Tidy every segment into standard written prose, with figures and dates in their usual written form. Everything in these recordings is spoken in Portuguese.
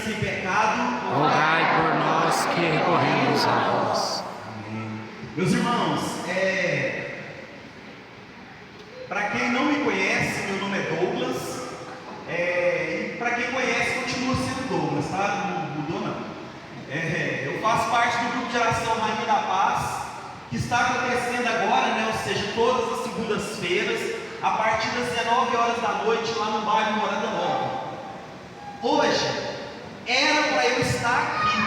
sem pecado, rogai por nós que recorremos a vós. Amém. Meus irmãos, para quem não me conhece, meu nome é Douglas, e para quem conhece, continua sendo Douglas, tá? Não mudou não. Eu faço parte do grupo de oração Rainha da Paz, que está acontecendo agora, né? Ou seja, todas as segundas-feiras, a partir das 19 horas da noite, lá no bairro Morada Nova. Hoje, era para eu estar aqui,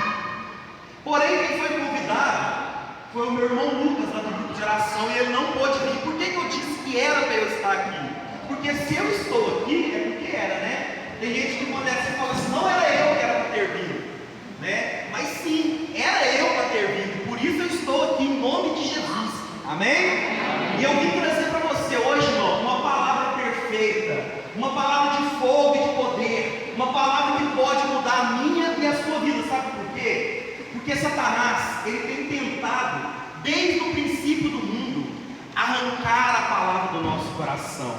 porém quem foi convidado foi o meu irmão Lucas, lá do grupo de oração, e ele não pôde vir. Por que eu disse que era para eu estar aqui? Porque se eu estou aqui, é porque era, né? Tem gente que quando você fala assim, não era eu que era para ter vindo, né? Mas sim, era eu para ter vindo, por isso eu estou aqui em nome de Jesus, amém? E eu vim trazer para você hoje, irmão, uma palavra perfeita, uma palavra de fogo e de poder, uma palavra que pode mudar a minha e a sua vida. Sabe por quê? Porque Satanás, ele tem tentado, desde o princípio do mundo, arrancar a palavra do nosso coração.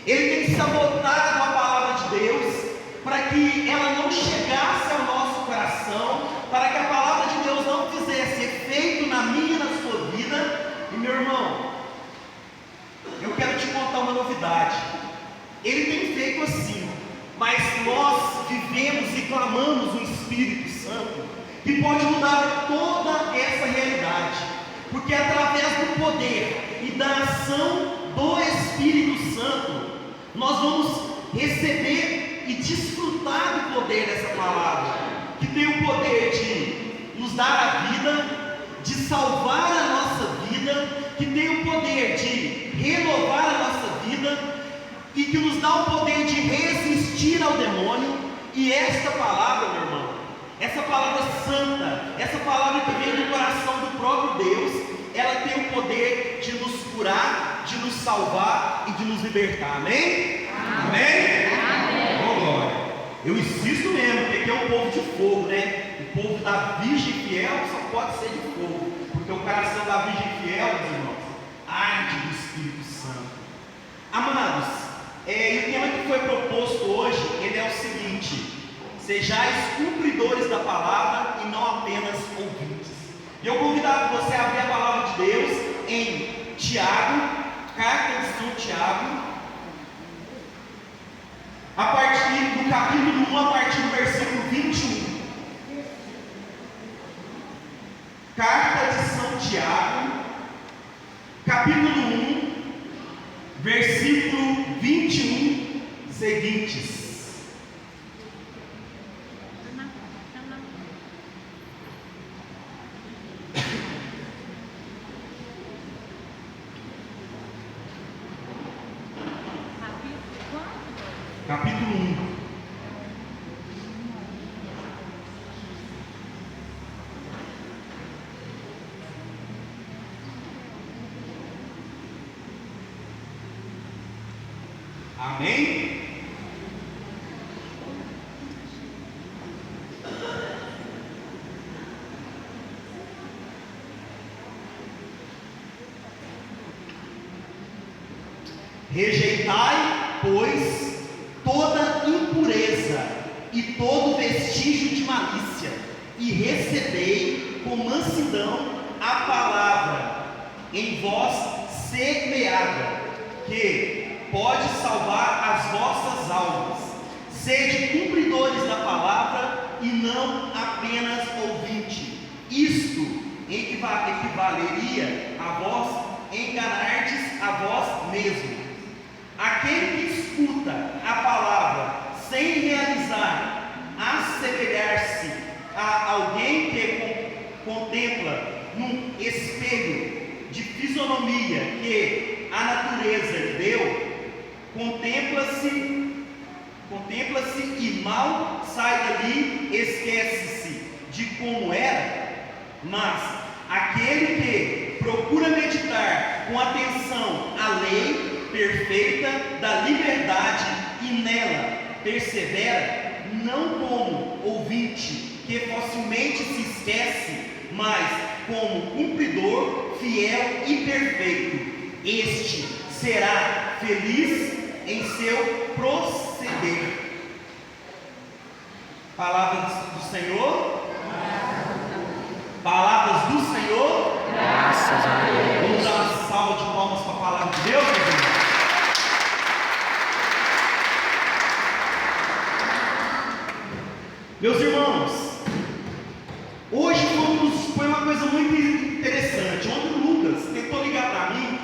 Ele tem sabotado a palavra de Deus, para que ela não chegasse ao nosso coração, para que a palavra de Deus não fizesse efeito na minha e na sua vida. E meu irmão, eu quero te contar uma novidade. Ele tem feito assim, mas nós vivemos e clamamos o Espírito Santo, que pode mudar toda essa realidade, porque através do poder e da ação do Espírito Santo, nós vamos receber e desfrutar do poder dessa palavra, que tem o poder de nos dar a vida, de salvar a nossa vida, que tem o poder de renovar a nossa vida, e que nos dá o poder de resistir ao demônio. E esta palavra, meu irmão, essa palavra santa, essa palavra que vem do coração do próprio Deus, ela tem o poder de nos curar, de nos salvar e de nos libertar, amém? Amém? Amém? Oh, glória! Eu insisto mesmo, porque aqui é um povo de fogo, né? O povo da Virgem Fiel só pode ser de fogo, porque o coração da Virgem Fiel, meus irmãos, arde do Espírito Santo. Amados, e o tema que foi proposto hoje, ele é o seguinte: sejais cumpridores da palavra e não apenas ouvintes. E eu convido você a abrir a palavra de Deus em Tiago, carta de São Tiago, a partir do capítulo 1, a partir do versículo 21. Carta de São Tiago, capítulo 1, versículo 21 seguintes. Capítulo 1. Amém? Rejeitai, pois, toda impureza e todo vestígio de malícia, e recebei com mansidão a palavra em vós semeada, que pode salvar as vossas almas. Sede cumpridores da palavra e não apenas ouvinte. Isto equivaleria a vós enganardes a vós mesmos. Aquele que escuta a palavra sem realizar, assemelhar-se a alguém que contempla num espelho de fisionomia que a natureza lhe deu, contempla-se e mal sai dali, esquece-se de como era. Mas aquele que procura meditar com atenção a lei perfeita da liberdade e nela persevera, não como ouvinte que facilmente se esquece, mas como cumpridor fiel e perfeito, este será feliz em seu proceder. Palavras do Senhor. Palavras do Senhor. Graças a Deus. Vamos dar uma salva de palmas para a palavra de Deus, meus irmãos. Meus irmãos, hoje foi uma coisa muito interessante. Ontem o Lucas tentou ligar para mim,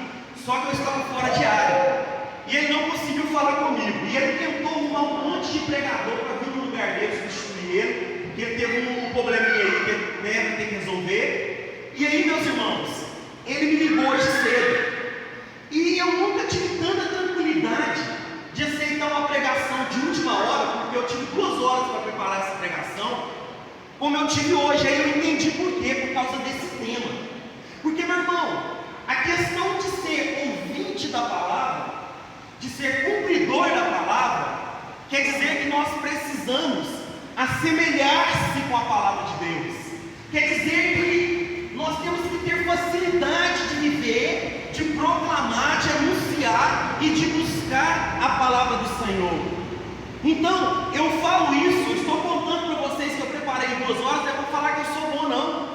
só que eu estava fora de área. E ele não conseguiu falar comigo. E ele tentou arrumar um monte de pregador para vir no lugar dele, substituir ele, porque ele teve um probleminha aí que ele tem que resolver. E aí, meus irmãos, ele me ligou hoje cedo. E eu nunca tive tanta tranquilidade de aceitar uma pregação de última hora, porque eu tive 2 horas para preparar essa pregação, como eu tive hoje. Aí eu entendi por quê, por causa desse tema. Porque, meu irmão, a questão de ser ouvinte da palavra, de ser cumpridor da palavra, quer dizer que nós precisamos assemelhar-se com a palavra de Deus. Quer dizer que nós temos que ter facilidade de viver, de proclamar, de anunciar e de buscar a palavra do Senhor. Então, eu falo isso, eu estou contando para vocês que eu preparei 2 horas, não é para falar que eu sou bom, não.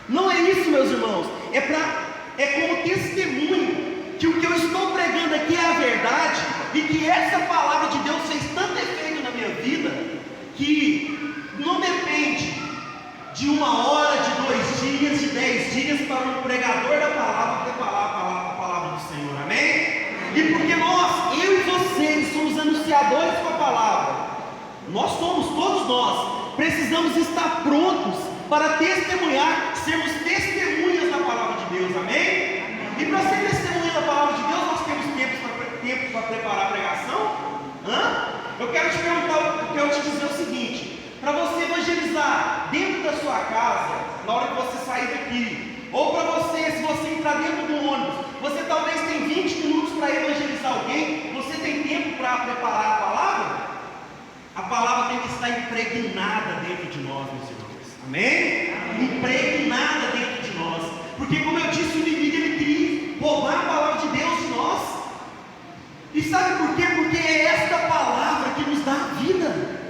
Não é isso, meus irmãos. É como testemunho que o que eu estou pregando aqui é a verdade, e que essa palavra de Deus fez tanto efeito na minha vida, que não depende de 1 hora, de 2 dias, de 10 dias para um pregador da palavra preparar a palavra do Senhor, amém? E porque nós, eu e vocês, somos anunciadores com a palavra, todos nós, precisamos estar prontos para testemunhar, sermos testemunhas da palavra de Deus, amém? E para ser testemunha da palavra de Deus, nós temos tempo para preparar a pregação? Eu quero te perguntar, eu quero te dizer o seguinte: para você evangelizar dentro da sua casa, na hora que você sair daqui, ou para você, se você entrar dentro do ônibus, você talvez tem 20 minutos para evangelizar alguém, você tem tempo para preparar a palavra? A palavra tem que estar impregnada dentro de nós, meus irmãos, amém? Impregnada dentro de nós, porque como eu disse, o inimigo ele queria roubar a palavra de Deus de nós. E sabe por quê? Porque é esta palavra que nos dá a vida.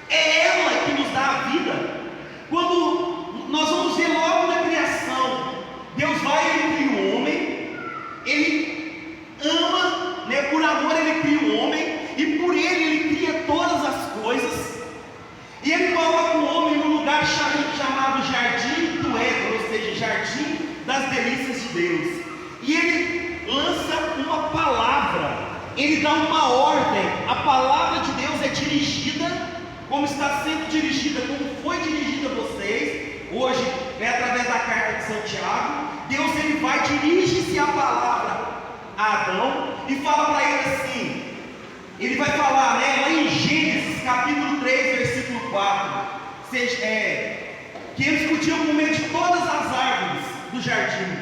É ela que nos dá a vida. Quando nós vamos ver logo na criação, Deus vai e ele cria o homem, ele ama, né? Por amor ele cria o homem, e por ele cria todas as coisas, e ele coloca o homem num lugar chamado Jardim do Éden, ou seja, Jardim das Delícias de Deus, e ele lança uma palavra, ele dá uma ordem. A palavra de Deus é dirigida, como está sendo dirigida, como foi dirigida a vocês, hoje, né, através da carta de Santiago. Deus ele vai, dirige-se a palavra a Adão, e fala para ele assim, ele vai falar, né, lá em Gênesis, capítulo 3, versículo 4, que eles podiam comer de todas as árvores do jardim,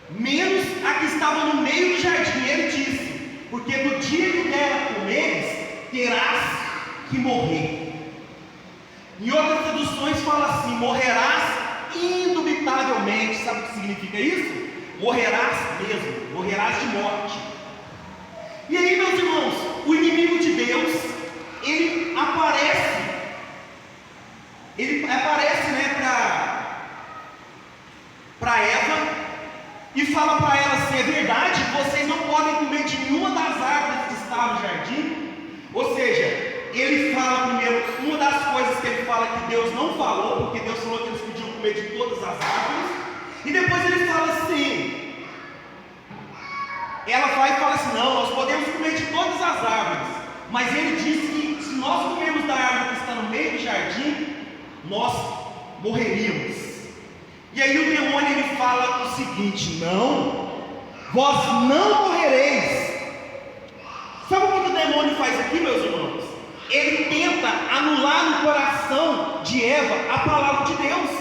menos a que estava no meio do jardim. Ele disse, porque no dia que dela comeres, terás que morrer. Em outras traduções fala assim, morrerás indubitavelmente. Sabe o que significa isso? Morrerás mesmo, morrerás de morte. E aí, meus irmãos, o inimigo de Deus, ele aparece, né, para Eva, e fala para ela assim, é verdade, vocês não podem comer de nenhuma das árvores que está no jardim. Ou seja, ele fala primeiro, uma das coisas que ele fala que Deus não falou, porque Deus falou que eles podiam comer de todas as árvores, e depois ele fala assim, ela vai e fala assim, não, nós podemos comer de todas as árvores, mas ele disse que se nós comermos da árvore que está no meio do jardim, nós morreríamos. E aí o demônio ele fala o seguinte, não, vós não morrereis. Sabe o que o demônio faz aqui, meus irmãos? Ele tenta anular no coração de Eva a palavra de Deus.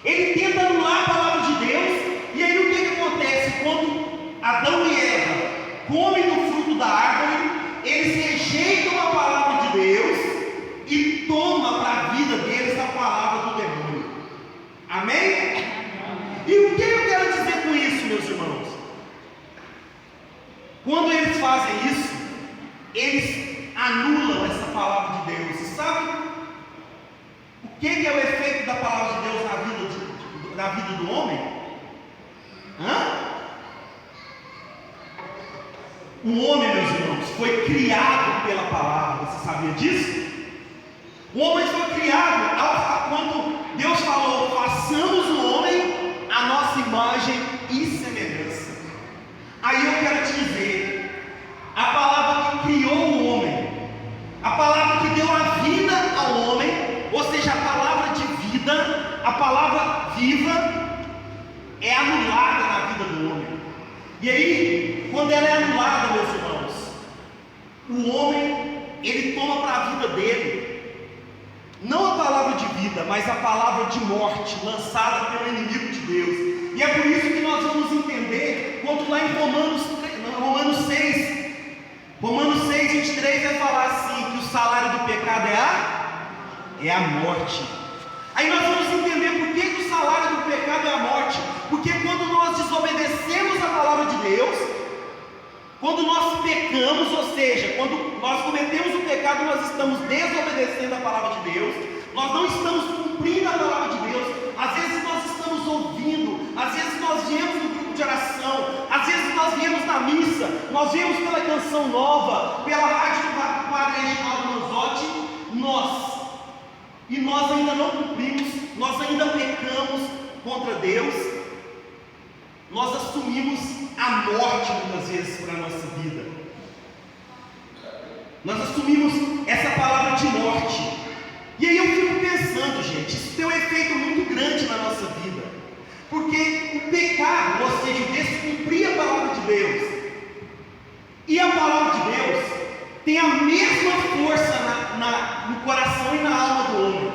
Ele tenta anular a palavra de Deus. E aí o que acontece? Quando Adão e Eva comem do fruto da árvore, eles rejeitam a palavra de Deus e tomam para a vida deles a palavra do demônio. Amém? E o que eu quero dizer com isso, meus irmãos? Quando eles fazem isso, eles anulam essa palavra de Deus. E sabe o que é o efeito da palavra de Deus na vida do homem? O homem, meus irmãos, foi criado pela palavra. Você sabia disso? O homem foi criado quando Deus falou: façamos o homem a nossa imagem e semelhança. Aí eu quero te dizer, a palavra que criou o homem, a palavra que deu a vida ao homem, ou seja, a palavra de vida, a palavra viva, é anulada na vida do homem. E aí, quando ela é anulada, meus irmãos, o homem, ele toma para a vida dele não a palavra de vida, mas a palavra de morte, lançada pelo inimigo de Deus. E é por isso que nós vamos entender, quando lá em Romanos 6, 23 vai falar assim, que o salário do pecado é a morte. Aí nós vamos entender por que o salário do pecado é a morte. Porque quando nós desobedecemos a palavra de Deus, quando nós pecamos, ou seja, quando nós cometemos o pecado, nós estamos desobedecendo a palavra de Deus, nós não estamos cumprindo a palavra de Deus. Às vezes nós estamos ouvindo, às vezes nós viemos no grupo de oração, às vezes nós viemos na missa, nós viemos pela canção nova, pela rádio do Padre Reginaldo Manzotti, e nós ainda não cumprimos, nós ainda pecamos contra Deus, nós assumimos a morte muitas vezes para a nossa vida. Nós assumimos essa palavra de morte. E aí eu fico pensando, gente, isso tem um efeito muito grande na nossa vida. Porque o pecado, ou seja, o descumprir a palavra de Deus, e a palavra de Deus tem a mesma força no coração e na alma do homem,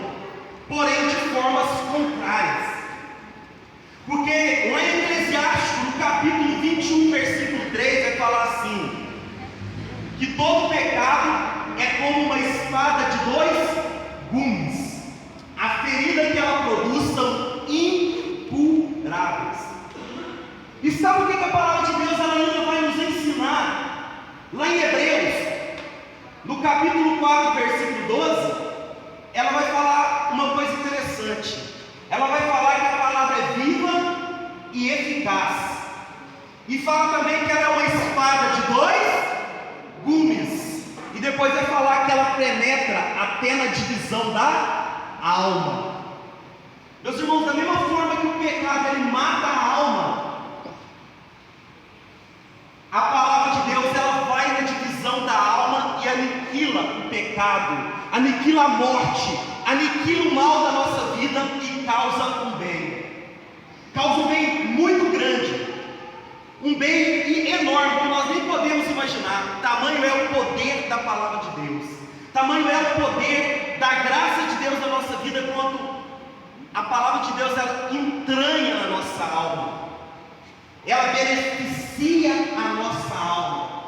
porém de formas contrárias. Porque lá em Eclesiastes, no capítulo 21, versículo 3, vai falar assim: que todo pecado é como uma espada de dois gumes, a ferida que ela produz são incuráveis. E sabe o que a palavra de Deus ela ainda vai nos ensinar? Lá em Hebreus, no capítulo 4, versículo 12, ela vai falar uma coisa interessante. Ela vai falar que a palavra é viva e eficaz. E fala também que ela é uma espada de dois gumes. E depois vai falar que ela penetra até na divisão da alma. Meus irmãos, da mesma forma que o pecado ele mata a alma, a palavra de Deus ela vai na divisão da alma e aniquila o pecado, aniquila a morte, aniquila o mal da nossa vida e causa um bem. Causa um bem muito grande, um bem enorme que nós nem podemos imaginar. Tamanho é o poder da palavra de Deus, tamanho é o poder da graça de Deus na nossa vida, quando a palavra de Deus ela entranha na nossa alma, ela beneficia a nossa alma.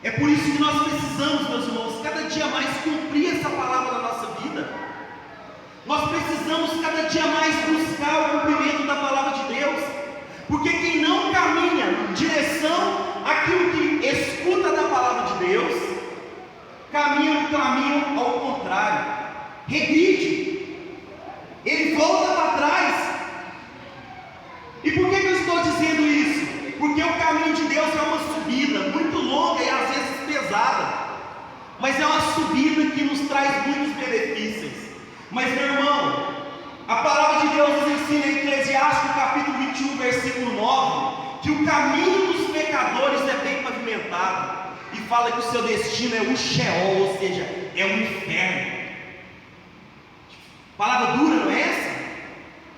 É por isso que nós precisamos, meus irmãos, cada dia mais cumprir essa palavra na nossa vida. Nós precisamos cada dia mais buscar o cumprimento da palavra de Deus, porque quem não caminha em direção àquilo que escuta da palavra de Deus, caminha no caminho ao contrário, regride, ele volta para trás. E por que eu estou dizendo isso? Porque o caminho de Deus é uma subida muito longa e às vezes pesada, mas é uma subida que nos traz muitos benefícios. Mas meu irmão, a palavra de Deus nos ensina em Eclesiastes capítulo 21, versículo 9, que o caminho dos pecadores é bem pavimentado, e fala que o seu destino é o Sheol, ou seja, é o inferno. Palavra dura, não é essa?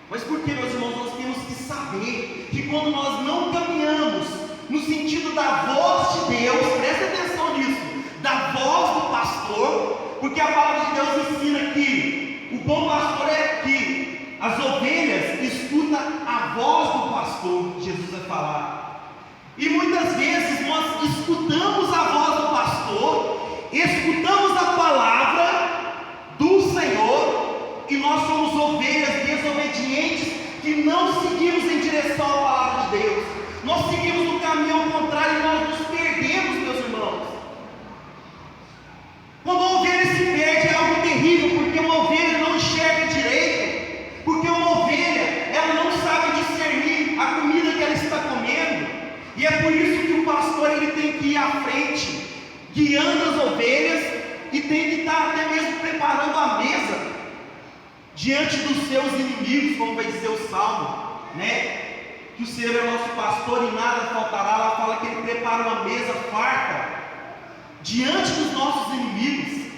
Mas por que, meus irmãos, nós temos que saber que quando nós não caminhamos no sentido da voz de Deus, presta atenção nisso, da voz do pastor, porque a palavra de Deus ensina que o bom pastor é que as ovelhas escutam a voz do pastor, Jesus vai falar. E muitas vezes nós escutamos a voz do pastor, escutamos a palavra do Senhor, e nós somos ovelhas desobedientes que não seguimos em direção à palavra de Deus. Nós seguimos no caminho ao contrário e nós nos perdemos, meus irmãos. à frente, guiando as ovelhas, e tem que estar até mesmo preparando a mesa diante dos seus inimigos, como vai dizer o Salmo, né? Que o Senhor é nosso pastor e nada faltará. Ela fala que Ele prepara uma mesa farta diante dos nossos inimigos.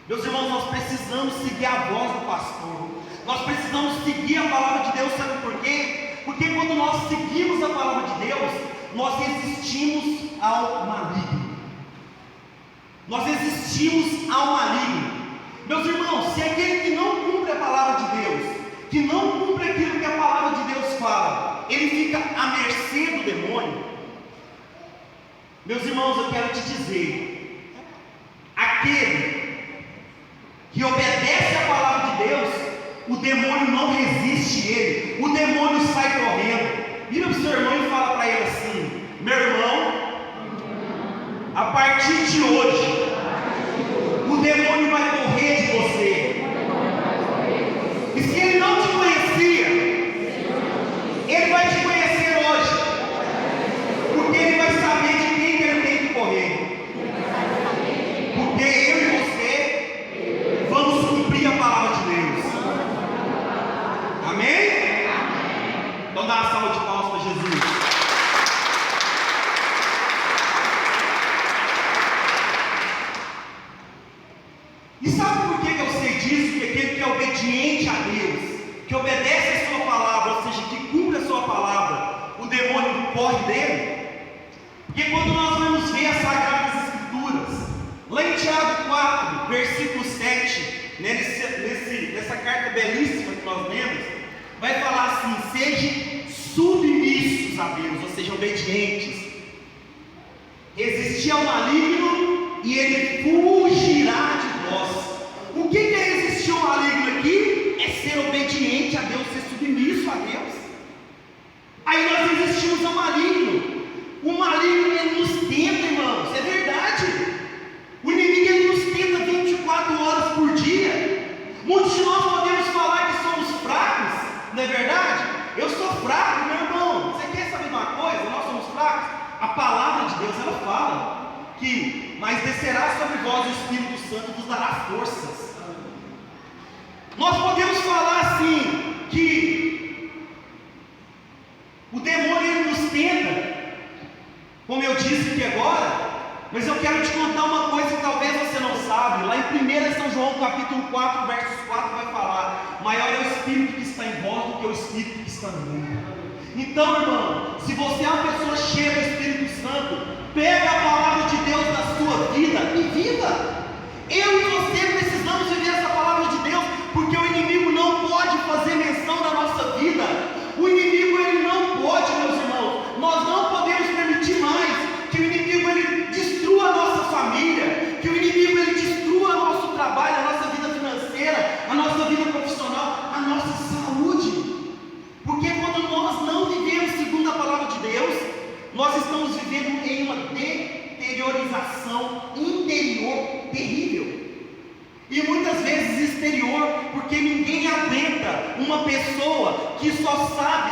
Meus irmãos, nós precisamos seguir a voz do pastor. Nós precisamos seguir a palavra de Deus, sabe por quê? Porque quando nós seguimos a palavra de Deus, nós resistimos ao maligno. Nós resistimos ao maligno. Meus irmãos, se aquele que não cumpre a palavra de Deus, que não cumpre aquilo que a palavra de Deus fala, ele fica à mercê do demônio. Meus irmãos, eu quero te dizer, aquele que obedece a palavra de Deus, o demônio não resiste ele, o demônio sai correndo. Vira para o seu irmão e fala para ele assim: meu irmão, a partir de hoje, o demônio vai correr de você. E se ele não te conhecia, ele vai te conhecer hoje, porque ele vai saber de quem que ele tem que correr. Porque eu e você vamos cumprir a palavra de Deus. Amém? Então dá uma salva de palmas para Jesus. E sabe por que eu sei disso? Que aquele que é obediente a Deus, que obedece a sua palavra, ou seja, que cumpre a sua palavra, o demônio corre dele. Porque quando nós vamos ver as Sagradas Escrituras, lá em Tiago 4, versículo 7, né, nessa carta belíssima que nós lemos, vai falar assim: sejam submissos a Deus, ou seja, obedientes, resistir ao maligno e ele fugirá de vós. O que é resistir ao maligno aqui? É ser obediente a Deus, ser submisso a Deus. Aí nós resistimos ao maligno. O maligno, ele nos tenta, irmãos, é verdade. O inimigo, ele nos tenta 24 horas por dia. Muitos de nós podemos falar que somos fracos, não é verdade? Eu sou fraco, meu irmão. Você quer saber de uma coisa? Nós somos fracos. A palavra de Deus, ela fala que: mas descerá sobre vós o Espírito Santo e vos dará forças. Nós podemos falar assim, que o demônio, ele nos tenta, como eu disse aqui agora, mas eu quero te contar uma coisa que talvez você não sabe. Lá em 1 São João capítulo 4, versos 4, vai falar: maior é o Espírito que está em vós do que o Espírito que está no mundo. Então, irmão, se você é uma pessoa cheia do Espírito Santo, pega a palavra de Deus na sua vida e viva. Eu e você precisamos viver essa palavra de Deus, porque o inimigo não pode fazer menção da nossa vida. O inimigo, ele não pode, meus irmãos. Nós não podemos permitir mais que o inimigo, ele destrua a nossa família, que o inimigo, ele destrua o nosso trabalho, a nossa vida financeira, a nossa vida profissional, a nossa saúde. Porque quando nós não vivemos segundo a palavra de Deus, nós estamos vivendo em uma deteriorização interior terrível. E muitas vezes exterior, porque ninguém aguenta uma pessoa que só sabe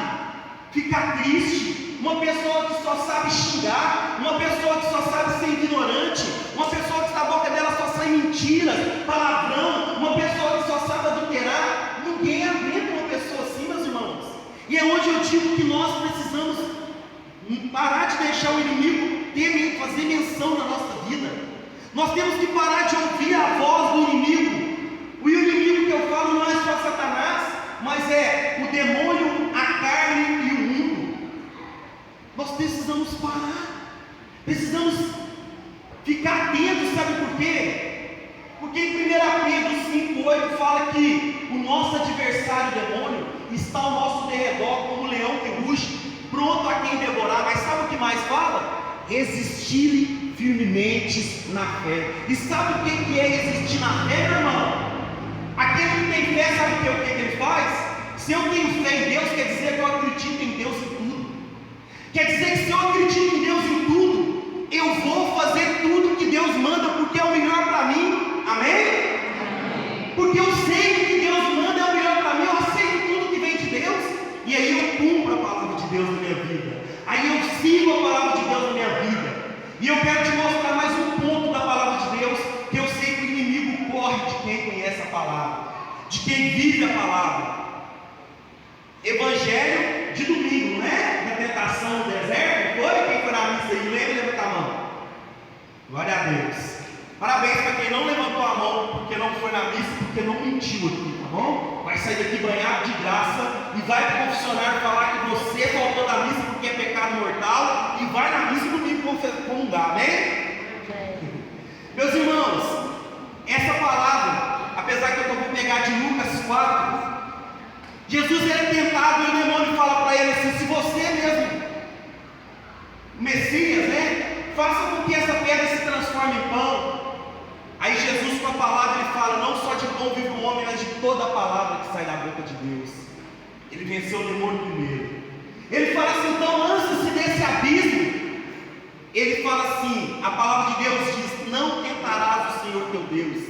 ficar triste, uma pessoa que só sabe xingar, uma pessoa que só sabe ser ignorante, uma pessoa que da boca dela só sai mentiras, palavrão, uma pessoa que só sabe adulterar. Ninguém aguenta uma pessoa assim, meus irmãos. E é onde eu digo que nós precisamos parar de deixar o inimigo fazer menção na nossa vida. Nós temos que parar de ouvir a voz do inimigo. O inimigo que eu falo não é só Satanás, mas é o demônio, a carne e o mundo. Nós precisamos parar, precisamos ficar atentos, sabe por quê? Porque em 1 Pedro 5,8 fala que o nosso adversário, o demônio, está ao nosso derredor como um leão que ruge, pronto a quem devorar. Mas sabe o que mais fala? Resistir firmemente na fé. E sabe o que é resistir na fé, meu irmão? Aquele que tem fé, sabe o que ele faz? Se eu tenho fé em Deus, quer dizer que eu acredito em Deus em tudo. Quer dizer que se eu acredito em Deus em tudo, eu vou fazer tudo que Deus manda, porque é o melhor para mim. Amém? Porque eu sei que Deus manda é o melhor para mim. Eu aceito tudo que vem de Deus, e aí eu cumpro a palavra de Deus na minha vida. Aí eu sigo a palavra de Deus na minha vida. E eu quero quem vive a palavra. Evangelho de domingo, não é? Da tentação no deserto, foi? Quem foi na missa aí? Lembra? Levanta a mão. Glória a Deus. Parabéns para quem não levantou a mão, porque não foi na missa, porque não mentiu aqui, tá bom? Vai sair daqui banhado de graça e vai para o confessionário falar que você faltou da missa porque é pecado mortal e vai na missa domingo comungar, amém? Meus irmãos, essa palavra, apesar que eu vou pegar de Lucas 4, Jesus era tentado e o demônio fala para ele assim: se você mesmo, Messias, né? Faça com que essa pedra se transforme em pão. Aí Jesus, com a palavra, ele fala: não só de pão vive o homem, mas de toda a palavra que sai da boca de Deus. Ele venceu o demônio primeiro. Ele fala assim: então lance-se desse abismo. Ele fala assim, a palavra de Deus diz: não tentarás o Senhor teu Deus.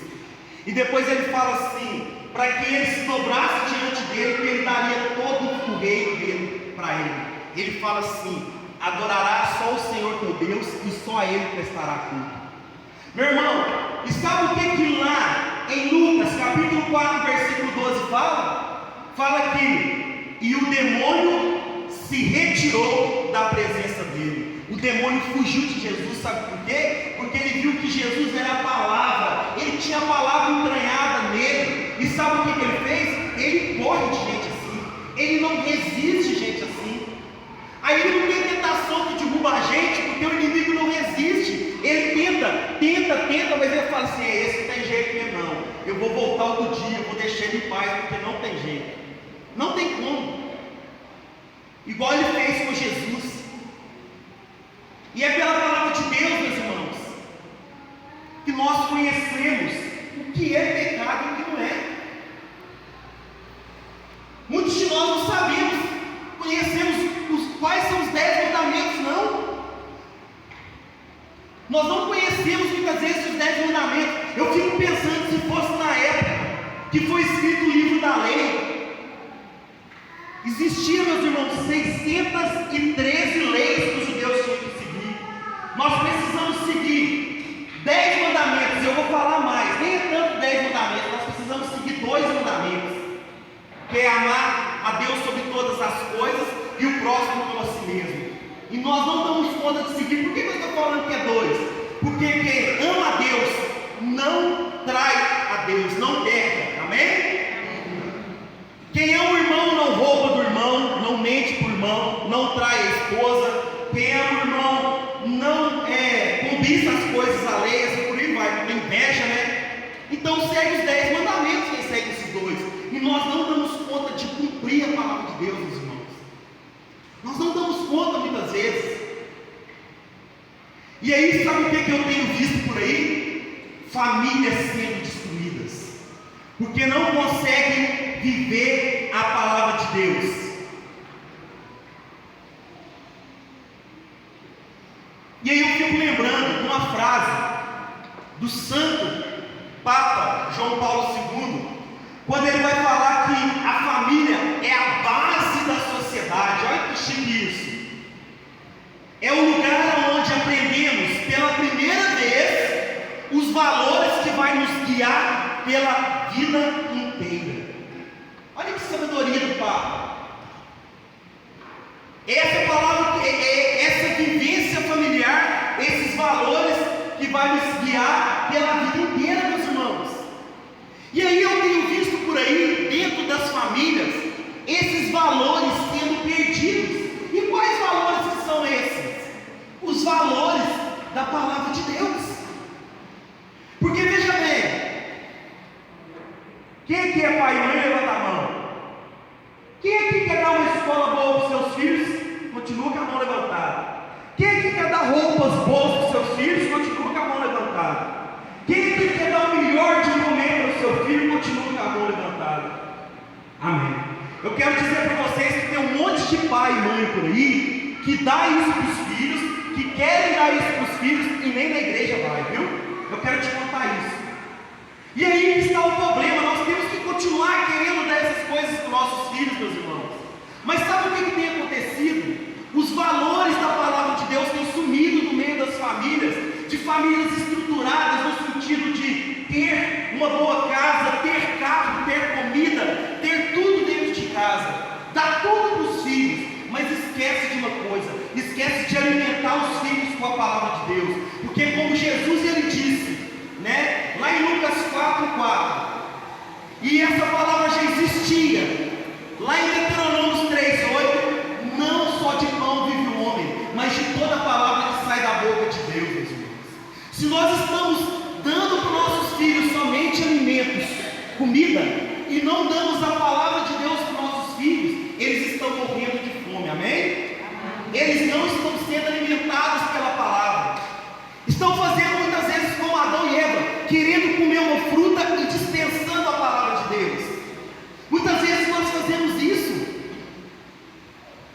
E depois ele fala assim, para que ele se dobrasse diante dele, que ele daria todo o reino dele para ele. Ele fala assim: adorarás só o Senhor teu Deus e só a ele prestará culto. Meu irmão, e sabe o que lá em Lucas capítulo 4 versículo 12 fala? Fala que e o demônio se retirou da presença dele. O demônio fugiu de Jesus, sabe por quê? Porque ele viu que Jesus era a palavra, ele tinha a palavra entranhada nele. E sabe o que ele fez? Ele corre de gente assim, ele não resiste gente assim. Aí ele não tem tentação que derruba a gente, porque o inimigo não resiste. Ele tenta, mas ele fala assim: esse não tem jeito mesmo não, eu vou voltar outro dia, eu vou deixar ele em paz, porque não tem jeito, não tem como. Igual ele fez com Jesus. E é pela palavra de Deus, meus irmãos, que nós conhecemos o que é pecado e o que não é. Muitos de nós não sabemos, conhecemos quais são os 10 mandamentos, não. Nós não conhecemos muitas vezes os 10 mandamentos. Eu fico pensando, se fosse na época que foi escrito o livro da lei, existia, meus irmãos, 613 leis que os judeus tinham que seguir. Nós precisamos seguir 10 mandamentos. Eu vou falar mais, nem é tanto 10 mandamentos, nós precisamos seguir 2 mandamentos, que é amar a Deus sobre todas as coisas e o próximo como a si mesmo. E nós não damos conta de seguir. Por que eu estou falando que é 2? Porque quem ama a Deus não trai a Deus, não peca, amém? Quem ama o irmão não rouba do irmão, não mente para o irmão, não trai a esposa. Quem ama o irmão não cobiça as coisas alheias, e por aí vai, tem inveja, né? Então segue os 10 mandamentos, quem segue esses 2. E nós não damos conta de cumprir a palavra de Deus, meus irmãos. Nós não damos conta muitas vezes. E aí, sabe o que eu tenho visto por aí? Famílias sendo destruídas, porque não conseguem viver a palavra de Deus. E aí eu fico lembrando de uma frase do santo Papa João Paulo II, quando ele vai falar que a família é a base da sociedade. Olha que chique isso. É o lugar onde aprendemos pela primeira vez os valores que vai nos guiar pela vida inteira. Olha que sabedoria do Papa. Essa palavra, essa vivência familiar, esses valores que vai nos guiar pela vida inteira, meus irmãos. E aí eu tenho visto por aí, dentro das famílias, esses valores sendo perdidos. E quais valores que são esses? Os valores da palavra de Deus. Porque veja bem, quem aqui é pai e mãe, levanta a mão. Quem aqui quer dar uma escola boa para os seus filhos? Continua com a mão levantada. Quem aqui quer dar roupas boas para os seus filhos? Continua com a mão levantada. Quem aqui quer dar o melhor de comer para o seu filho? Continua com a mão levantada. Amém. Eu quero dizer para vocês que tem um monte de pai e mãe por aí que dá isso para os filhos, que querem dar isso para os filhos e nem na igreja vai, viu? Eu quero te contar isso. E aí está o problema. Nós temos que continuar querendo dar essas coisas para os nossos filhos, meus irmãos. Mas sabe o que tem acontecido? Os valores da palavra de Deus têm sumido no meio das famílias, de famílias estruturadas no sentido de ter uma boa casa, ter carro, ter comida, Jesus ele disse, né? Lá em Lucas 4:4. E essa palavra já existia. Lá em Deuteronômio 3:8, não só de pão vive o homem, mas de toda palavra que sai da boca de Deus, meus irmãos. Se nós estamos dando para os nossos filhos somente alimentos, comida, e não damos a palavra de Deus para os nossos filhos, eles estão morrendo de fome, amém? Eles não estão sendo alimentados pela palavra. Estão fazendo muitas vezes como Adão e Eva, querendo comer uma fruta e dispensando a palavra de Deus. Muitas vezes nós fazemos isso.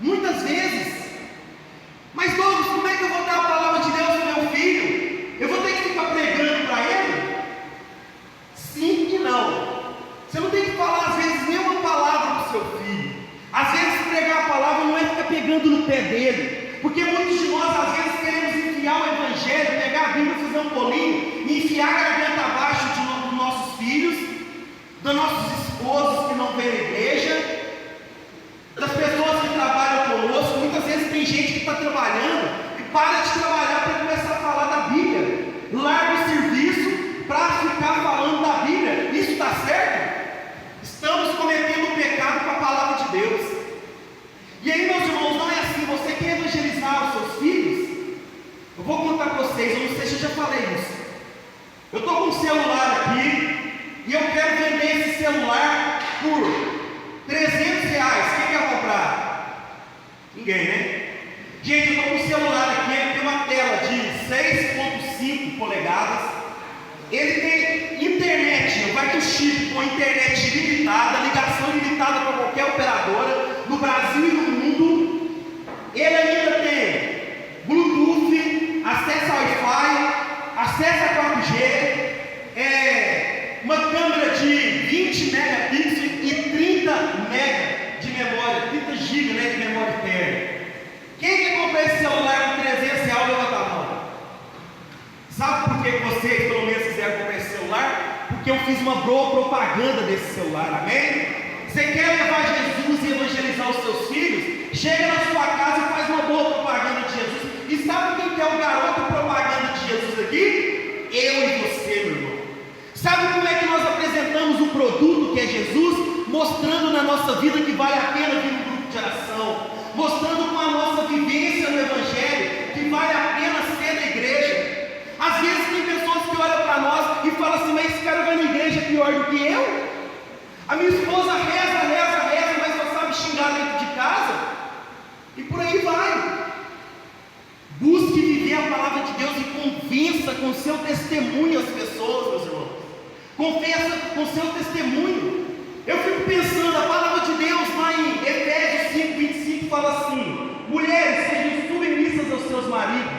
Muitas vezes. Mas Douglas, como é que eu vou dar a palavra de Deus para o meu filho? Eu vou ter que ficar pregando para ele? Sim e não. Você não tem que falar às vezes nenhuma palavra para o seu filho. Às vezes pregar a palavra não é ficar pegando no pé dele. Porque muitos de nós às vezes queremos enfiar o evangelho, pegar a Bíblia, fazer um bolinho e enfiar a garganta abaixo dos nossos filhos, dos nossos esposos que não vêm à igreja, das pessoas que trabalham conosco. Muitas vezes tem gente que está trabalhando e para de trabalhar para começar a falar da Bíblia, larga o serviço para ficar falando da Bíblia. Isso está certo? Estamos cometendo um pecado com a palavra de Deus. E aí, meus irmãos, não é assim. Você quer evangelizar os seus filhos? Eu vou contar para vocês, eu não sei se eu já falei isso. Eu estou com um celular aqui e eu quero vender esse celular por R$300. Quem quer comprar? Ninguém, né? Gente, eu estou com um celular aqui, ele tem uma tela de 6,5 polegadas. Ele tem internet, vai ter chip com internet ilimitada, ligação ilimitada para qualquer operadora, no Brasil e no mundo. Ele ainda tem Bluetooth, acesso a Wi-Fi, acesso a 4G, uma câmera de 20 megapixels e 30 mega de memória, 30 GB, né, de memória interna. Quem quer comprar esse celular com R$300? Levanta a mão. Sabe por que vocês, pelo menos, quiseram comprar esse celular? Porque eu fiz uma boa propaganda desse celular, amém? Você quer levar Jesus e evangelizar os seus filhos? Chega na sua casa e faz uma boa propaganda de Jesus. E sabe quem que é o garoto propaganda de Jesus aqui? Eu e você, meu irmão. Sabe como é que nós apresentamos o produto que é Jesus? Mostrando na nossa vida que vale a pena vir no grupo de oração, mostrando com a nossa vivência no Evangelho que vale a pena ser na igreja. Às vezes tem pessoas que olham para nós e falam assim, mas esse cara vai na igreja pior do que eu? A minha esposa reza, mas só sabe xingar dentro de casa. E por aí vai. Busque viver a palavra de Deus e convença com seu testemunho as pessoas, meus irmãos. Confessa com seu testemunho. Eu fico pensando, a palavra de Deus lá em Efésios 5:25 fala assim: mulheres, sejam submissas aos seus maridos,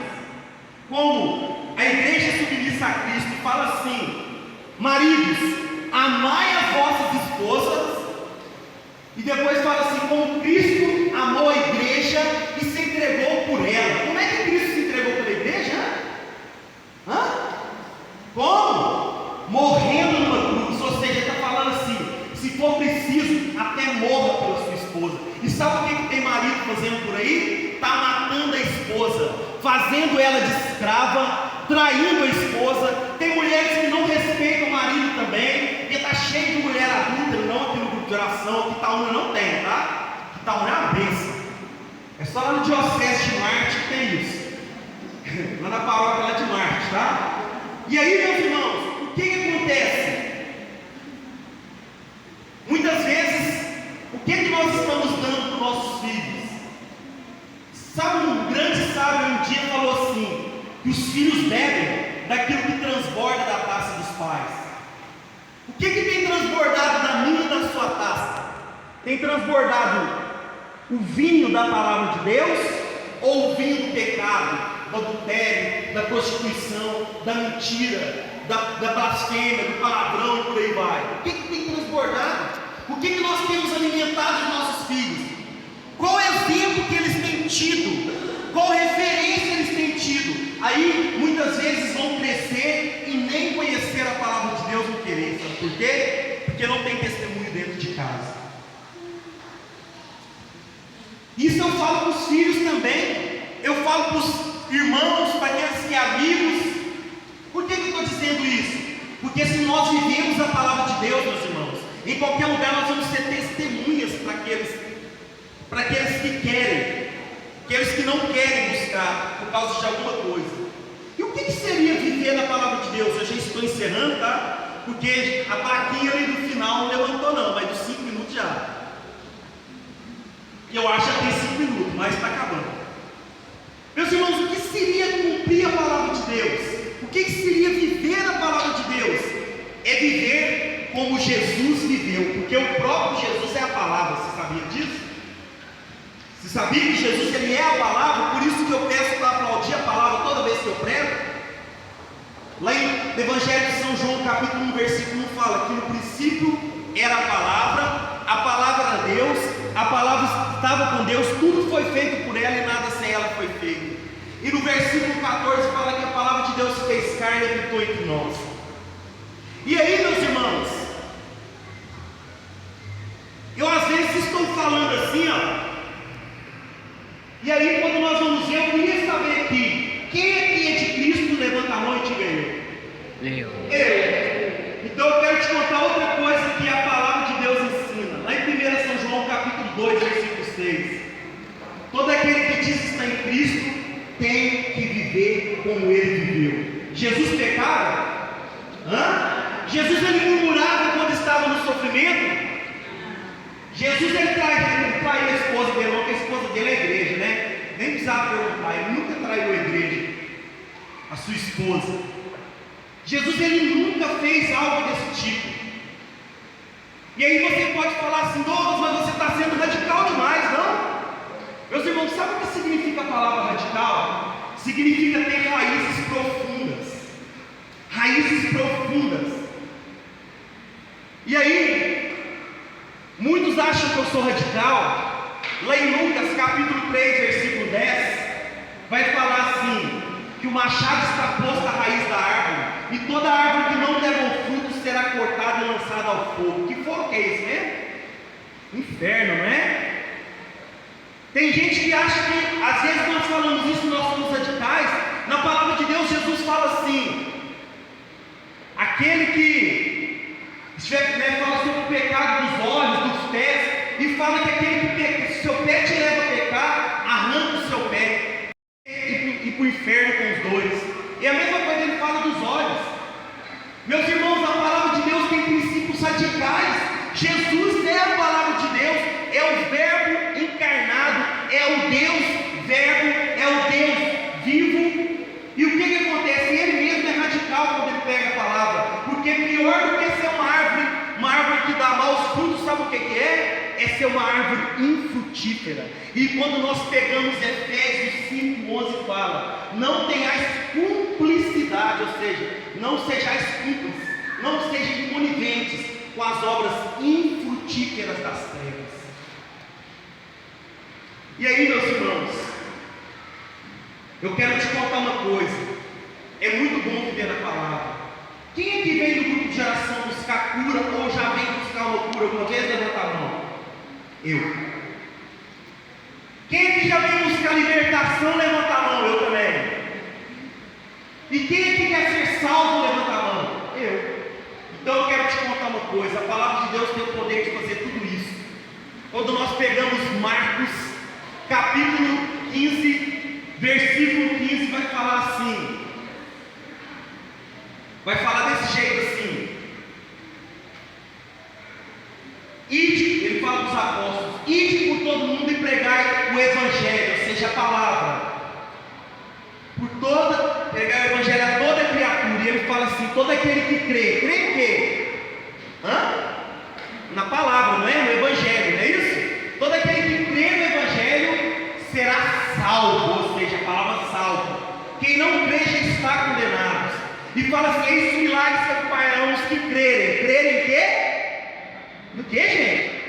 como a igreja é submissa a Cristo. Fala assim: maridos, amai as vossas esposas. E depois fala assim: como Cristo amou a igreja e se entregou por ela. Como é que Cristo se entregou pela igreja? Como? Morrendo numa cruz. Ou seja, está falando assim: se for preciso, até morra pela sua esposa. E sabe o que tem marido fazendo por aí? Está matando a esposa, fazendo ela de escrava, traindo a esposa. Tem mulheres que não respeitam o marido também, e está cheio de mulher adulta, não aqui no grupo de oração. Aqui Itaúna não tem, tá? Aqui Itaúna é uma bênção. É só lá no Diocese de Marte que tem isso. Lá na paróquia lá de Marte, tá? E aí, meus irmãos, o que acontece? Muitas vezes, o que nós estamos dando para os nossos filhos? Sabe, um grande sábio um dia falou assim, que os filhos bebem daquilo que transborda da taça dos pais. O que tem transbordado da minha e da sua taça? Tem transbordado o vinho da palavra de Deus, ou o vinho do pecado, do adultério, da prostituição, da mentira, da blasfêmia, do palavrão e por aí vai? O que tem transbordado? O que nós temos alimentado os nossos filhos? Qual exemplo que eles têm tido? Qual referência eles têm tido? Aí muitas vezes vão crescer e nem conhecer a palavra de Deus vão querer. Sabe por quê? Porque não tem testemunho dentro de casa. Isso eu falo para os filhos também. Eu falo para os irmãos, para aqueles que amigos Porque se nós vivemos a palavra de Deus, meus irmãos, em qualquer lugar nós vamos ser testemunhas para aqueles que querem, aqueles que não querem buscar por causa de alguma coisa. E o que seria viver na palavra de Deus? Eu já estou encerrando, tá? Porque a plaquinha ali no final não levantou não, mas dos 5 minutos já. Eu acho que tem 5 minutos, mas está acabando. Meus irmãos, o que seria cumprir a palavra de Deus? O que seria viver a palavra de Deus? É viver como Jesus viveu, porque o próprio Jesus é a palavra. Você sabia disso? Você sabia que Jesus ele é a palavra? Por isso que eu peço para aplaudir a palavra toda vez que eu prego. Lá no Evangelho de São João, capítulo 1, versículo 1, fala que no princípio era a palavra era Deus, a palavra estava com Deus, tudo foi feito por ela e nada sem ela foi feito. E no versículo 14 fala que a palavra de Deus se fez carne e habitou entre nós. E aí, meus irmãos, eu às vezes estou falando assim, ó. E aí, quando nós vamos ver, eu queria saber aqui, quem aqui é de Cristo, levanta a mão e diga eu. Então eu quero te contar outra coisa que a palavra de Deus ensina. Lá em 1 São João, capítulo 2, versículo 6. Todo aquele que diz que está em Cristo tem que viver como Ele viveu. Jesus pecava? Jesus ele murmurava quando estava no sofrimento? Jesus ele traiu a esposa dele, não, que a esposa dele é a igreja, né? Nem precisava perguntar, ele nunca traiu a igreja, a sua esposa. Jesus ele nunca fez algo desse tipo. E aí você pode falar assim, Douglas, mas você está sendo radical demais, não? Meus irmãos, sabe o que significa a palavra radical? Significa ter raízes profundas. Raízes profundas. E aí, muitos acham que eu sou radical. Lá em Lucas capítulo 3, versículo 10, vai falar assim, que o machado está posto à raiz da árvore, e toda árvore que não der bom fruto será cortada e lançada ao fogo. Que fogo que é esse mesmo? Inferno, não é? Tem gente que acha que, às vezes nós falamos isso, nós somos radicais. Na palavra de Deus, Jesus fala assim, aquele que fala sobre o pecado dos olhos, dos pés, e fala que aquele que se o seu pé te leva a pecar, arranca o seu pé e para o inferno com os dois. E a mesma coisa ele fala dos olhos. Meus irmãos, a palavra de Deus tem princípios radicais. Jesus é a palavra de Deus, é o verbo encarnado, é o Deus verbo, é o Deus vivo. E o que acontece? Ele mesmo é radical quando ele pega a palavra, porque pior do que ser uma árvore que dá maus frutos, sabe o que é? É ser uma árvore infrutífera. E quando nós pegamos Efésios 5:11 fala, não tenhais cumplicidade, ou seja, não sejais cúmplices, não sejam coniventes com as obras infrutíferas das trevas. E aí, meus irmãos, eu quero te contar uma coisa. É muito bom viver na palavra. Quem é que vem do grupo de oração buscar cura ou já vem buscar uma cura alguma vez? Levanta a mão. Eu. Quem é que já vem buscar libertação? Levanta a mão. Eu também. E quem é que quer ser salvo? Levanta a mão. Eu. Então eu quero te contar uma coisa. A palavra de Deus tem o poder de fazer tudo isso. Quando nós pegamos Marcos capítulo 15, versículo 15, vai falar assim, vai falar desse jeito assim, ide, ele fala dos apóstolos, ide por todo mundo e pregai o evangelho, ou seja, a palavra, pregai o evangelho a toda criatura. E ele fala assim, todo aquele que crê em quê? Na palavra, não é? No evangelho, não é isso? Todo aquele que crê no evangelho será salvo, ou seja, a palavra salvo. Quem não crê já está condenado. E fala assim, esses milagres se acompanharão os que crerem. Crerem em quê? No que, gente?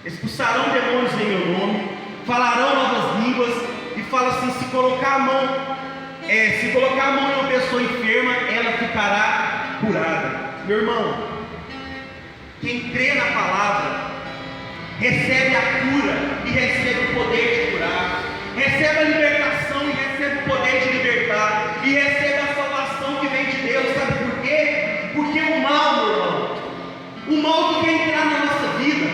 Expulsarão demônios em meu nome, falarão novas línguas. E fala assim, se colocar a mão em uma pessoa enferma, ela ficará curada. Meu irmão, quem crê na palavra recebe a cura e recebe o poder de curar, recebe a libertação e recebe o poder de libertar, e recebe a salvação que vem de na nossa vida.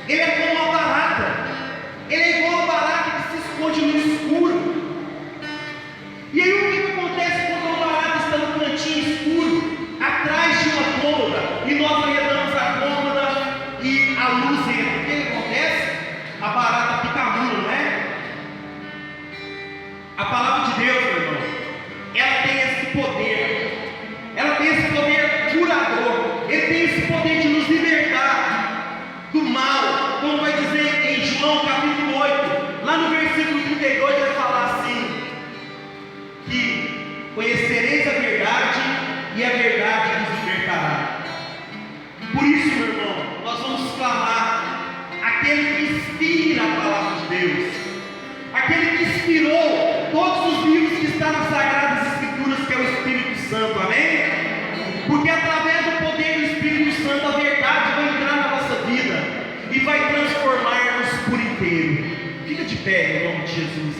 Ele é como uma barata. Ele é igual a barata que se esconde no escuro. E aí o que acontece quando uma barata está no cantinho escuro, atrás de uma cômoda, e nós arredamos a cômoda e a luz entra? O que acontece? A barata fica mula, não é? A palavra de Deus, meu irmão, ela tem esse poder. Ela tem esse poder curador. Ele tem esse poder de nos libertar do mal. Como vai dizer em João capítulo 8, lá no versículo 32, vai falar assim: que conhecereis a verdade e a verdade vos libertará. Por isso, meu irmão, nós vamos clamar aquele que inspira a palavra de Deus, aquele que inspirou todos os livros que estão nas Sagradas Escrituras, que é o Espírito Santo, amém? Porque através do poder do Espírito Santo a verdade vai entrar na nossa vida e vai transformar-nos por inteiro. Fica de pé em nome de Jesus.